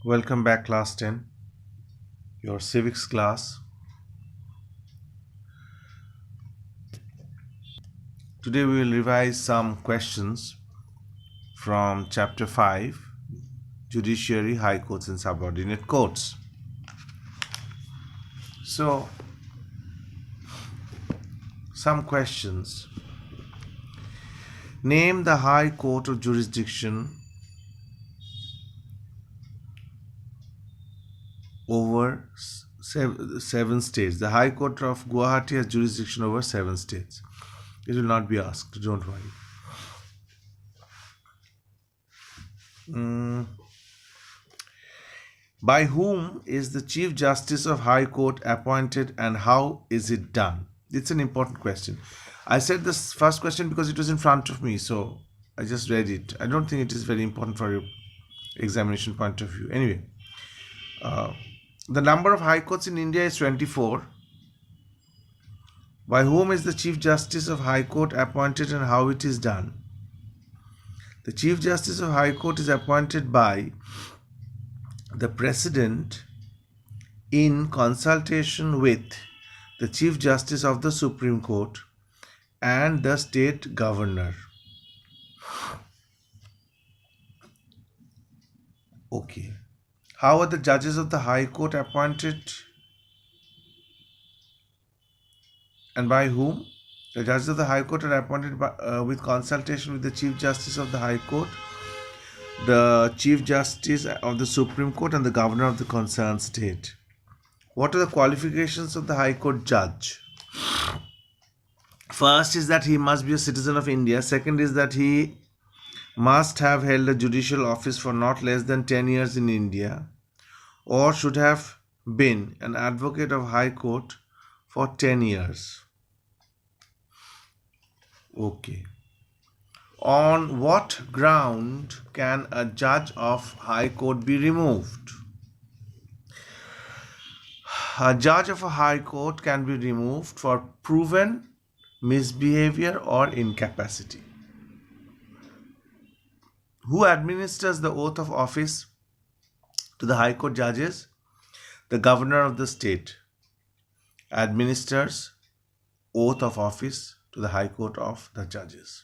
Welcome back, class 10, your civics class. Today we will revise some questions from chapter 5, Judiciary, High Courts and Subordinate Courts. So, some questions. Name the High Court of jurisdiction over seven states. The High Court of Guwahati has jurisdiction over 7 states. It will not be asked, don't worry. By whom is the Chief Justice of High Court appointed and how is it done? It's an important question. I said this first question because it was in front of me, so I just read it. I don't think it is very important for your examination point of view. Anyway, the number of high courts in India is 24. By whom is the Chief Justice of High Court appointed and how it is done? The Chief Justice of High Court is appointed by the President in consultation with the Chief Justice of the Supreme Court and the State Governor. Okay. How are the judges of the High Court appointed and by whom? The judges of the High Court are appointed by, with consultation with the Chief Justice of the High Court, the Chief Justice of the Supreme Court and the Governor of the concerned state. What are the qualifications of the High Court judge? First is that he must be a citizen of India. Second is that he must have held a judicial office for not less than 10 years in India or should have been an advocate of High Court for 10 years. Okay. On what ground can a judge of High Court be removed? A judge of a High Court can be removed for proven misbehavior or incapacity. Who administers the oath of office to the High Court judges? The Governor of the state administers oath of office to the High Court of the judges.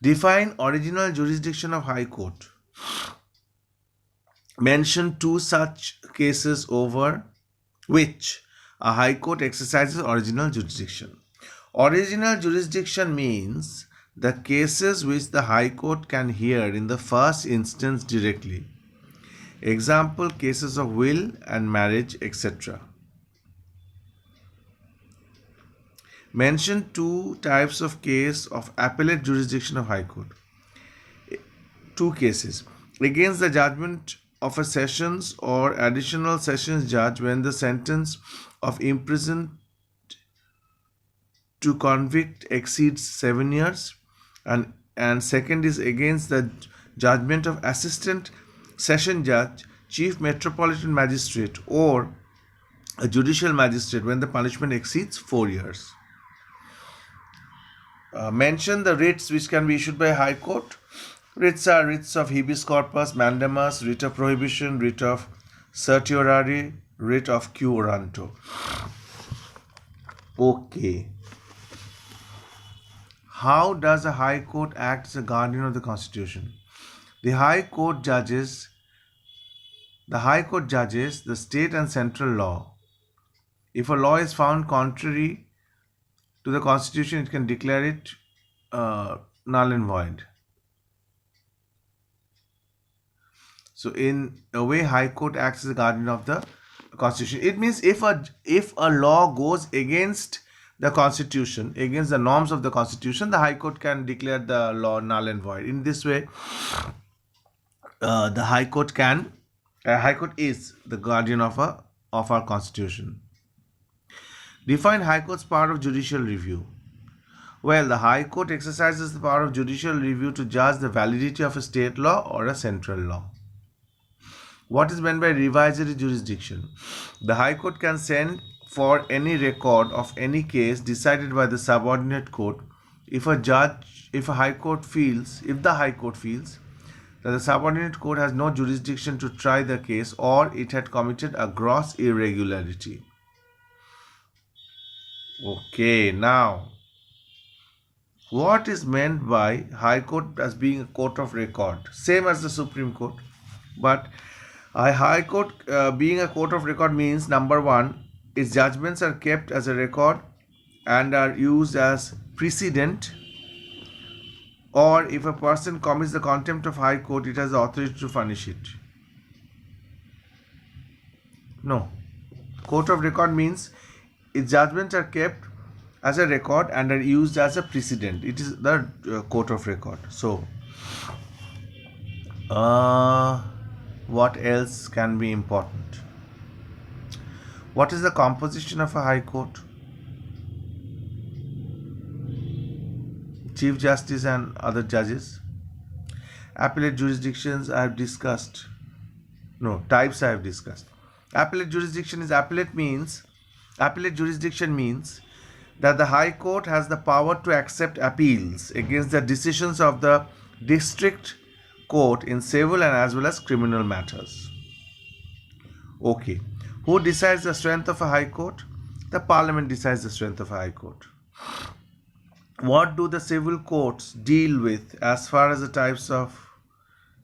Define original jurisdiction of High Court. Mention 2 such cases over which a High Court exercises original jurisdiction. Original jurisdiction means the cases which the High Court can hear in the first instance directly. Example, cases of will and marriage, etc. Mention 2 types of case of appellate jurisdiction of High Court. 2 cases. Against the judgment of a sessions or additional sessions judge when the sentence of imprisonment to convict exceeds 7 years, and second is against the judgment of assistant session judge, chief metropolitan magistrate or a judicial magistrate when the punishment exceeds 4 years. Mention the writs which can be issued by High Court. Writs are writs of habeas corpus, mandamus, writ of prohibition, writ of certiorari, writ of quo warranto. Okay. How does a High Court act as a guardian of the Constitution? The High Court judges the state and central law. If a law is found contrary to the Constitution, it can declare it null and void. So, in a way, High Court acts as a guardian of the Constitution. It means if a law goes against the Constitution, against the norms of the Constitution, the High Court can declare the law null and void. In this way, the High Court is the guardian of our Constitution. Define High Court's power of judicial review. Well, the High Court exercises the power of judicial review to judge the validity of a state law or a central law. What is meant by revisory jurisdiction? The High Court can send for any record of any case decided by the subordinate court if the High Court feels that the subordinate court has no jurisdiction to try the case or it had committed a gross irregularity. Okay, now what is meant by High Court as being a court of record? Same as the Supreme Court, but a High Court being a court of record means, number one, its judgments are kept as a record and are used as precedent, or if a person commits the contempt of High Court, it has the authority to punish it. No. Court of record means its judgments are kept as a record and are used as a precedent. It is the court of record. So, what else can be important? What is the composition of a High Court? Chief Justice and other judges. Appellate jurisdictions I have discussed. No, types I have discussed. Appellate jurisdiction is appellate jurisdiction means that the High Court has the power to accept appeals against the decisions of the district court in civil and as well as criminal matters. Okay. Who decides the strength of a High Court? The Parliament decides the strength of a High Court. What do the civil courts deal with as far as the types of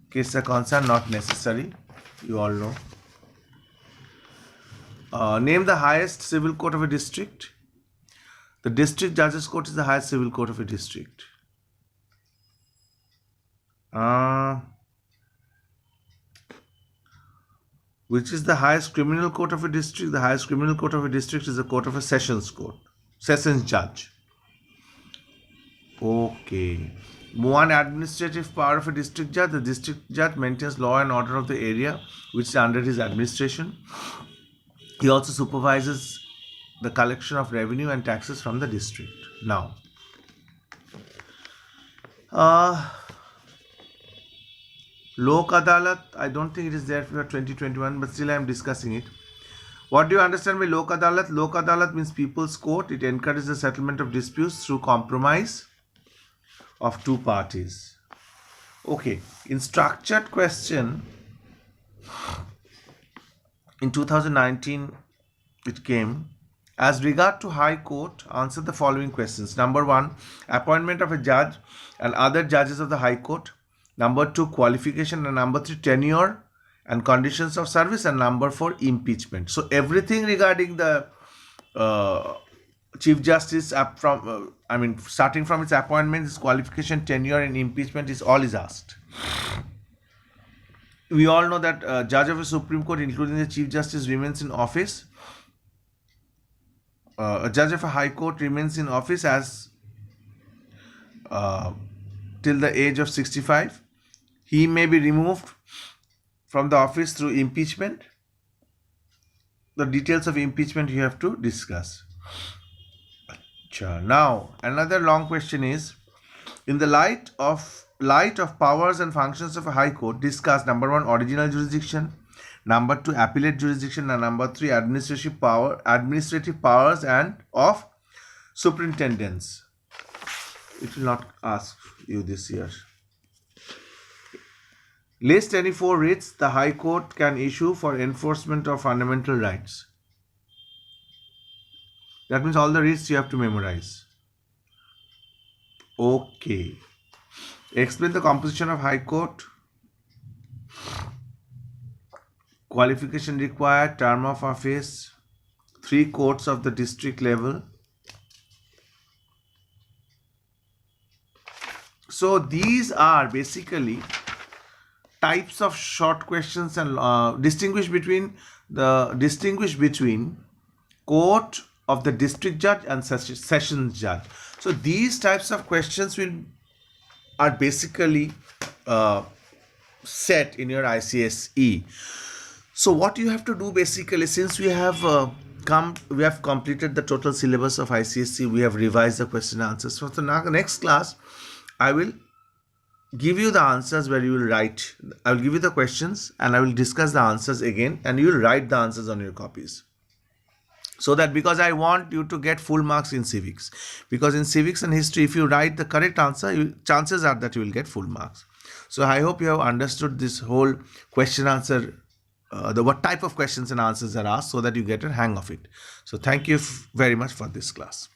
cases are concerned? Not necessary. You all know. Name the highest civil court of a district. The district judges court is the highest civil court of a district. Which is the highest criminal court of a district? The highest criminal court of a district is the court of a sessions court. Sessions judge. Okay. One administrative power of a district judge. The district judge maintains law and order of the area which is under his administration. He also supervises the collection of revenue and taxes from the district. Now, Lok Adalat, I don't think it is there for 2021, but still I am discussing it. What do you understand by Lok Adalat? Lok Adalat means people's court. It encourages the settlement of disputes through compromise of two parties. Okay, in structured question, in 2019 it came, as regard to High Court, answer the following questions. Number one, appointment of a judge and other judges of the High Court. Number two, qualification, and number three, tenure and conditions of service, and number four, impeachment. So everything regarding the Chief Justice starting from its appointment, its qualification, tenure and impeachment is asked. We all know that judge of a Supreme Court, including the Chief Justice, remains in office. A judge of a High Court remains in office as till the age of 65. He may be removed from the office through impeachment. The details of impeachment you have to discuss. Now, another long question is, in the light of powers and functions of a High Court, discuss number one, original jurisdiction, number two, appellate jurisdiction, and number three, administrative powers and of superintendents. It will not ask you this year. List any four writs the High Court can issue for enforcement of fundamental rights. That means all the writs you have to memorize. Okay. Explain the composition of High Court. Qualification required, term of office, 3 courts of the district level. So these are basically types of short questions, and distinguish between court of the district judge and sessions judge. So these types of questions are basically set in your ICSE. So what you have to do basically, since we have completed the total syllabus of ICSE, we have revised the question answers. So the next class, I will give you the answers where you will write. I will give you the questions and I will discuss the answers again, and you will write the answers on your copies. So that, because I want you to get full marks in civics, because in civics and history, if you write the correct answer, chances are that you will get full marks. So I hope you have understood this whole question answer, the what type of questions and answers are asked, so that you get a hang of it. So thank you very much for this class.